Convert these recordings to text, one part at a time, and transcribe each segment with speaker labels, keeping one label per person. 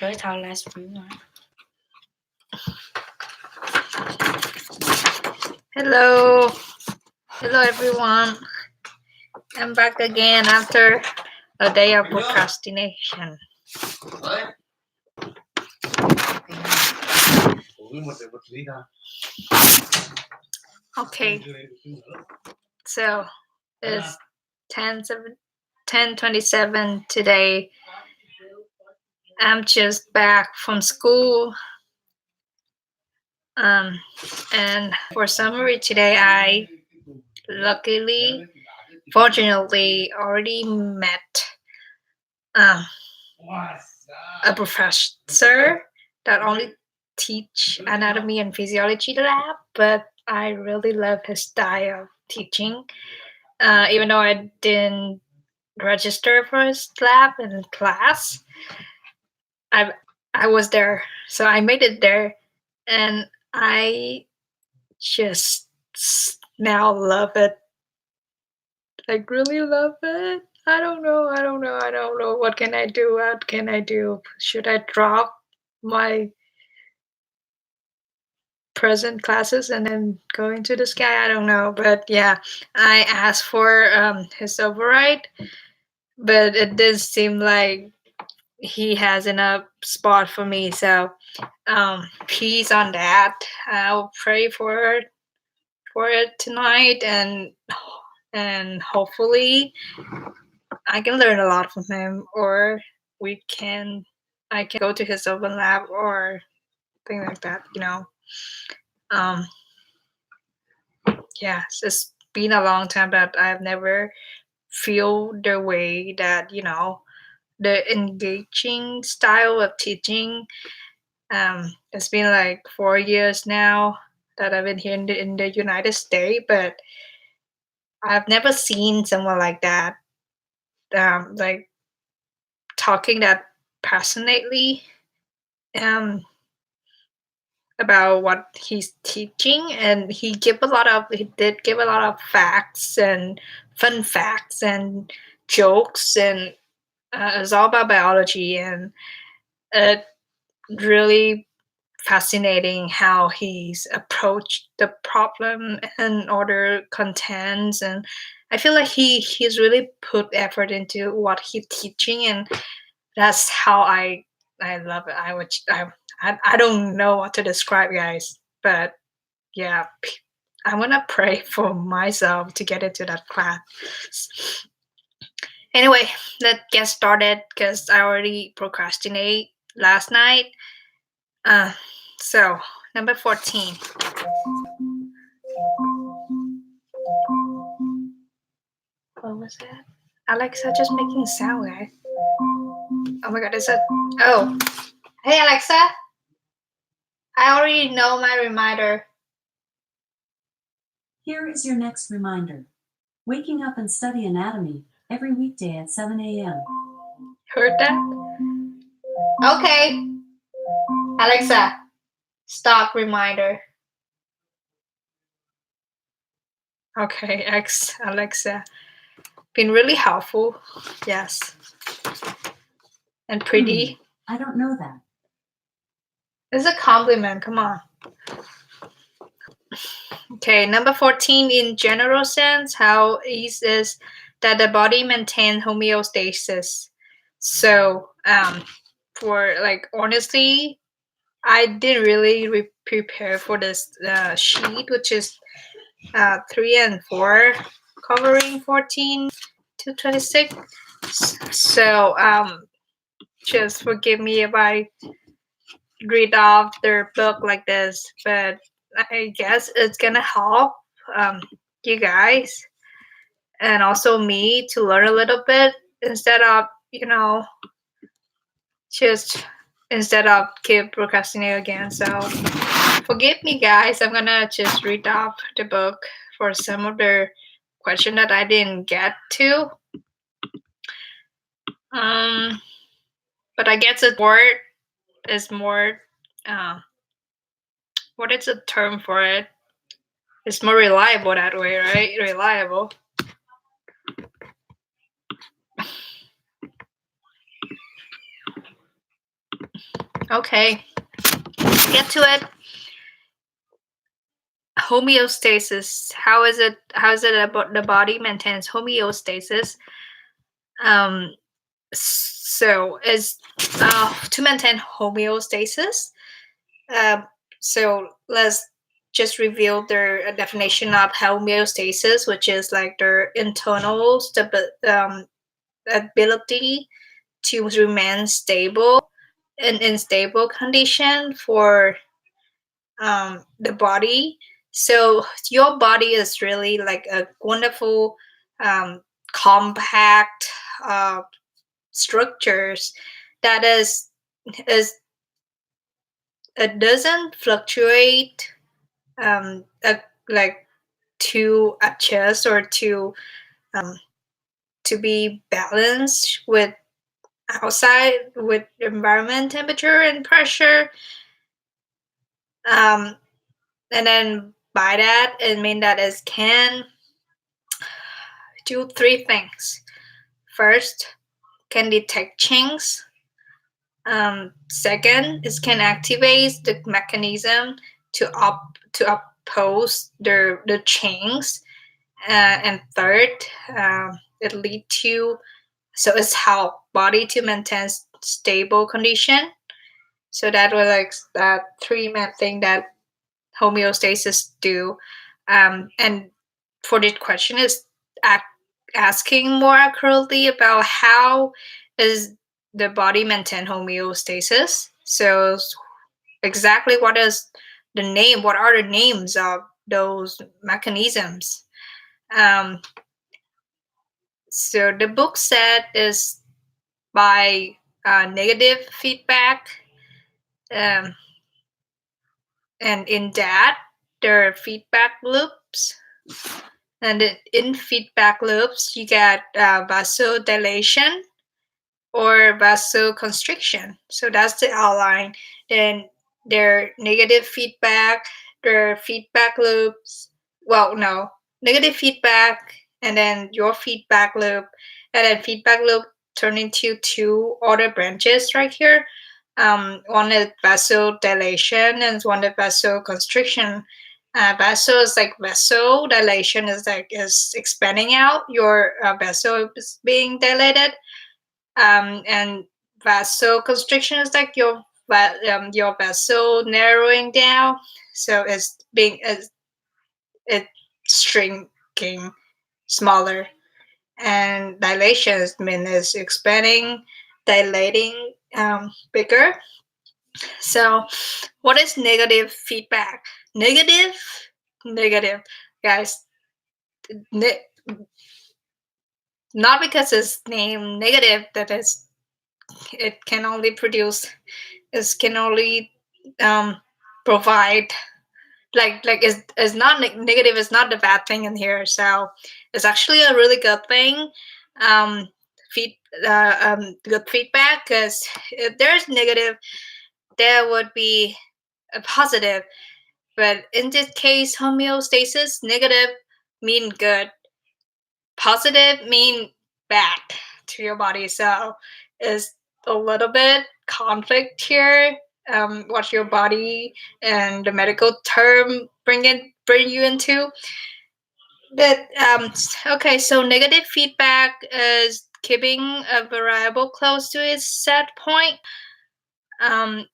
Speaker 1: Tới thao livestream rồi.
Speaker 2: Hello everyone. I'm back again after a day of procrastination. Okay, so it's 10:27 today. I'm just back from school. And for summary today, I fortunately already met a professor that only teach anatomy and physiology lab, but I really love his style of teaching. Even though I didn't register for his lab in class, I was there, so I made it there, and I just now love it. Like really love it. I don't know. What can I do? Should I drop my present classes and then go into the sky? I don't know. But yeah, I asked for his override, but it does seem like he has enough spot for me. So peace on that. I'll pray for it tonight, and hopefully I can learn a lot from him, or I can go to his open lab or thing like that, Yeah, it's been a long time that I've never feel the way that, the engaging style of teaching. It's been like 4 years now that I've been here in the United States, but I've never seen someone like that, like talking that passionately about what he's teaching, and he did give a lot of facts and fun facts and jokes, and it's all about biology, and it really fascinating how he's approached the problem and other contents, and I feel like he's really put effort into what he's teaching, and that's how I love it. I don't know what to describe, guys, but yeah, I want to pray for myself to get into that class. Anyway, let's get started because I already procrastinate last night. So number 14. What was that? Alexa just making sound, guys. Oh my god, oh. Hey Alexa. I already know my reminder.
Speaker 3: Here is your next reminder. Waking up and study anatomy every weekday at 7 a.m.
Speaker 2: Heard that? Okay. Alexa, stop reminder. Okay, Alexa. Been really helpful. Yes. And pretty.
Speaker 3: I don't know that.
Speaker 2: It's a compliment. Come on. Okay, number 14. In general sense, how easy is that the body maintains homeostasis. So, for like honestly, I didn't really prepare for this sheet, which is 3 and 4, covering 14 to 26. So, just forgive me if I read off their book like this, but I guess it's gonna help you guys and also me to learn a little bit instead of keep procrastinating again. So forgive me, guys. I'm gonna just read off the book for some of the question that I didn't get to. But I guess the word is more. What is the term for it? It's more reliable that way, right? Reliable. Okay, get to it. Homeostasis. How is it about the body maintains homeostasis? So is to maintain homeostasis. So let's just reveal their definition of homeostasis, which is like their internal ability to remain stable in stable condition for the body. So your body is really like a wonderful compact structures that is it doesn't fluctuate like to adjust or to be balanced with outside with environment temperature and pressure, and then by that it means that it can do three things. First, can detect changes. Second, it can activate the mechanism to oppose the change. And third, it lead to so it's help body to maintain stable condition. So that was like that three main thing that homeostasis do. And for this question is asking more accurately about how is the body maintain homeostasis. So exactly what is the name? What are the names of those mechanisms? Um, so the book set is by negative feedback, um, and in that there are feedback loops. And in feedback loops, you get vasodilation or vasoconstriction. So that's the outline. Then their negative feedback, their feedback loops. Well, no, negative feedback, and then your feedback loop, and then feedback loop turn into two other branches right here. One is vasodilation and one is vasoconstriction. Vaso is like vessel. Dilation is like is expanding out. Your vessel is being dilated. And vasoconstriction is like your vessel narrowing down. So it's shrinking smaller. And dilation means expanding, dilating bigger. So, what is negative feedback? Negative, guys. Ne- not because it's named negative that it can only produce, it can only provide like is not negative is not the bad thing in here. So it's actually a really good thing. Um, feed good feedback because if there's negative, there would be a positive. But in this case, homeostasis, negative mean good, positive mean bad to your body. So it's a little bit conflict here. What your body and the medical term bring you into. But okay, so negative feedback is keeping a variable close to its set point. Um,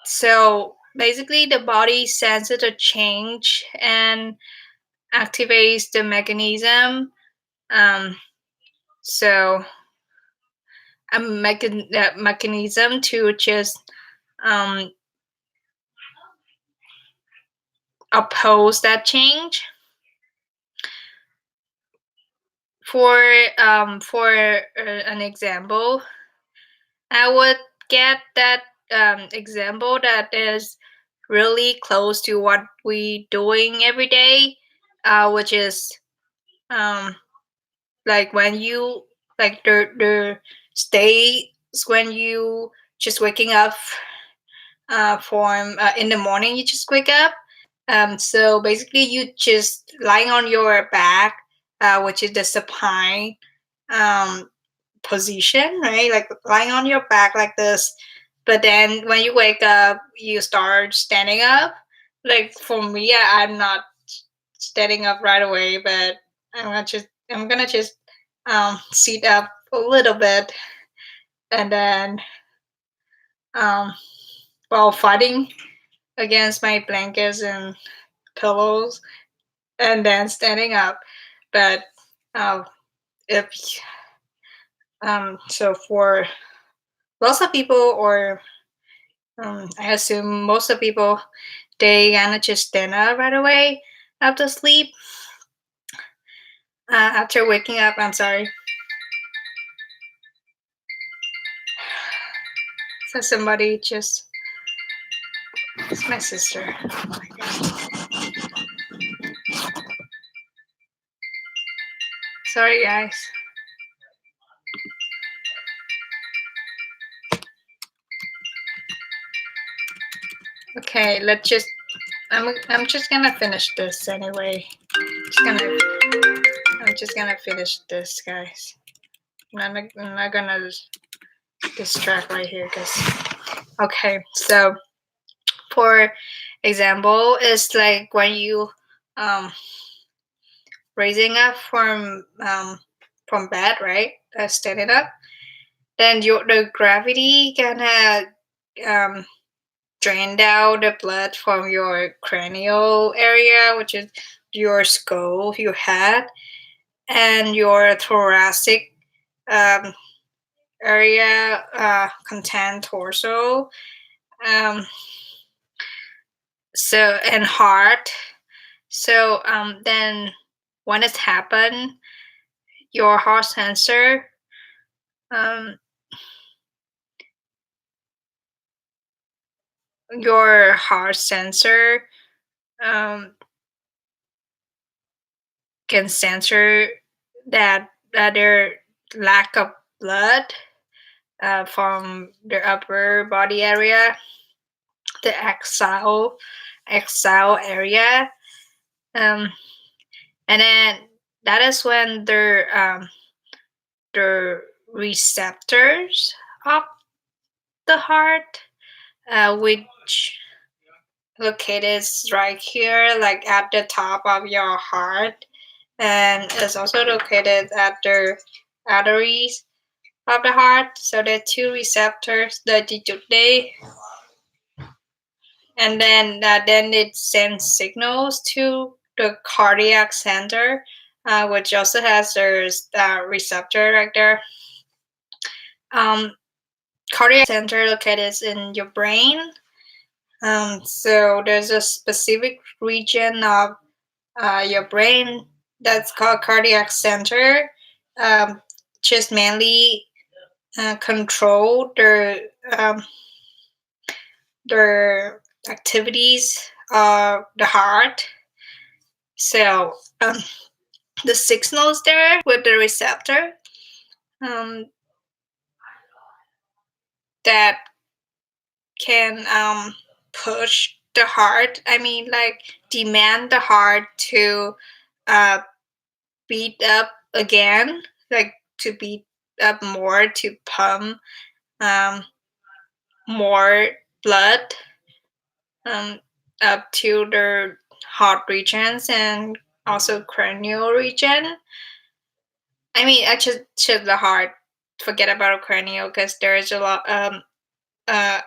Speaker 2: so basically, the body senses a change and activates the mechanism. So a mechanism to just oppose that change. For an example, I would get that example that is really close to what we doing every day, which is like when you like the states when you just waking up from in the morning, you just wake up. So basically you just lying on your back, which is the supine position, right? Like lying on your back like this. but then when you wake up, you start standing up. Like for me, I'm not standing up right away, but I'm gonna just sit up a little bit, and then um, while fighting against my blankets and pillows, and then standing up. But uh, if so for lots of people, or I assume most of people, they gonna just stand up right away after sleep, after waking up. I'm sorry. So somebody just, it's my sister. Oh my God. Sorry, guys. Okay, let's just. I'm just gonna finish this anyway. I'm just gonna finish this, guys. I'm not gonna distract right here, cause. Okay, so for example, it's like when you um raising up from bed, right? Standing up, then the gravity gonna um drain out the blood from your cranial area, which is your skull, your head, and your thoracic um, area, content torso. Um, so and heart. So then when it's happened, your heart sensor um, your heart sensor um, can censor that there lack of blood from the upper body area, the exhale area, um, and then that is when the receptors of the heart, which located right here, like at the top of your heart, and is also located at the arteries of the heart. So the two receptors, they and then it sends signals to the cardiac center, which also has there's receptor right there. Um, Cardiac center located in your brain. So there's a specific region of your brain that's called cardiac center. Just mainly control the activities of the heart. So the signals there with the receptor um, that can push the heart. I mean, like demand the heart to uh, beat up again, like to beat up more, to pump um, more blood um, up to the heart regions and also cranial region. I mean, I just the heart. Forget about cranial because there's a lot. Uh,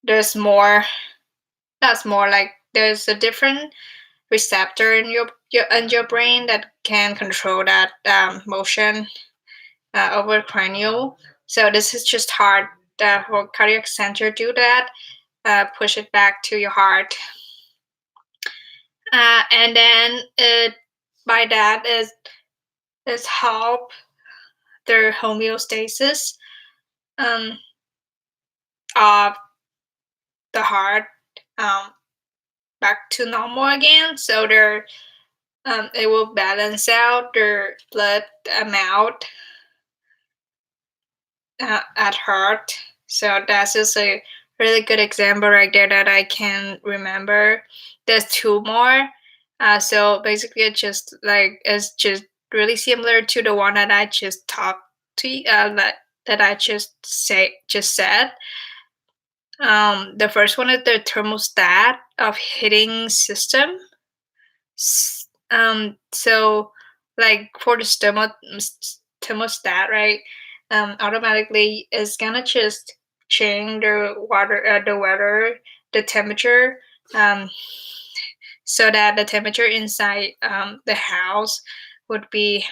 Speaker 2: there's more. That's more like there's a different receptor in your brain that can control that motion over cranial. So this is just heart. The whole cardiac center do that. Push it back to your heart, and then by that is help their homeostasis um, of the heart um, back to normal again. So it will balance out their blood amount at heart. So that's just a really good example right there that I can remember. There's two more. So basically, it's just really similar to the one that I just talked to that I just said. The first one is the thermostat of heating system. So like for the thermostat, right? Automatically is gonna just change the weather, the temperature, um, so that the temperature inside the house would be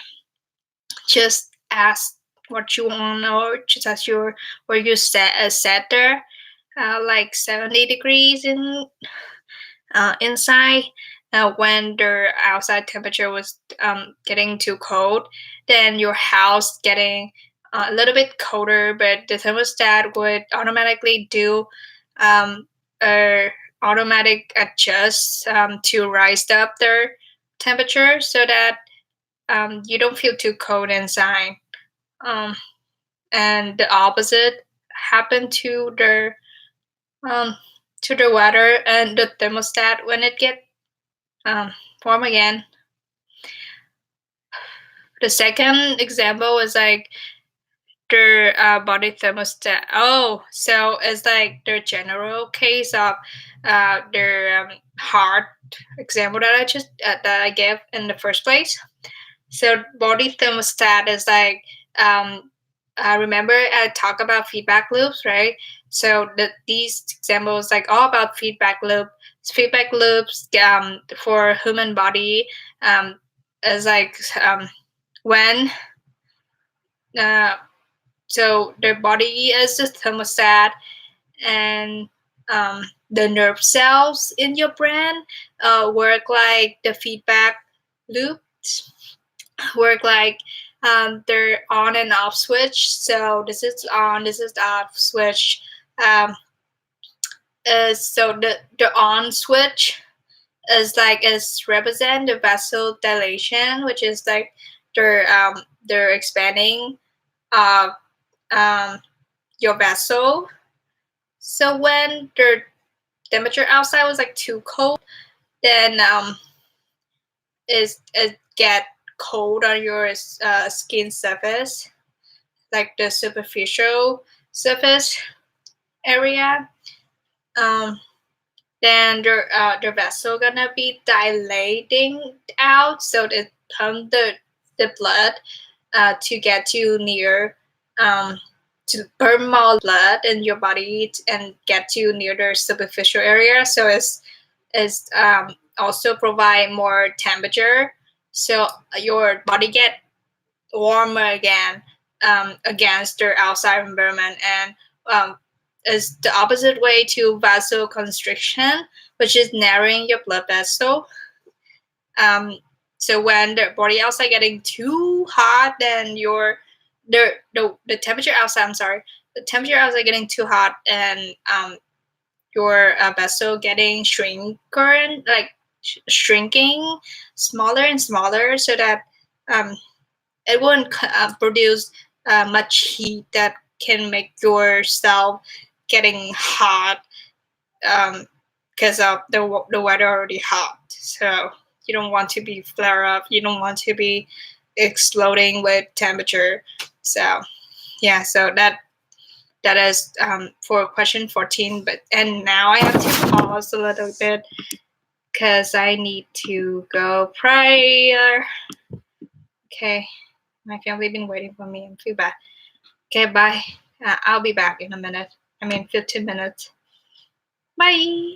Speaker 2: just as what you want, or just as your where you set there, like 70 degrees inside. When the outside temperature was getting too cold, then your house getting a little bit colder, but the thermostat would automatically do um, a automatic adjust to rise up their temperature so that you don't feel too cold inside. Um, and the opposite happened um, to the weather and the thermostat when it get um, warm again. The second example is like their body thermostat. Oh, so it's like the general case of their heart example that I gave in the first place. So body thermostat is like remember I talked about feedback loops, right? So these examples like all about feedback loop. Feedback loops for human body is like when uh, so their body is the thermostat, and the nerve cells in your brain work like the feedback loops, work like their on and off switch. So this is on, this is the off switch. Um, so the on switch is represent the vessel dilation, which is like they're expanding of your vessel. So when the temperature outside was like too cold, then it get cold on your skin surface, like the superficial surface area. Um, then the vessel gonna be dilating out, so it pump the blood to get you near to burn more blood in your body and get you near the superficial area. So it's also provide more temperature, so your body get warmer again against the outside environment, and is the opposite way to vasoconstriction, which is narrowing your blood vessel. Um, so when the body outside getting too hot, then the temperature outside. I'm sorry, the temperature outside getting too hot, and your vessel getting shrinker, like shrinking smaller and smaller, so that um, it won't produce much heat that can make yourself getting hot because of the weather already hot. So you don't want to be flare up. You don't want to be exploding with temperature. So yeah, so that is for question 14. But and now I have to pause a little bit because I need to go prior. Okay, my family been waiting for me. I'm feel bad. Okay, bye. I'll be back in a minute. I mean, 15 minutes. Bye.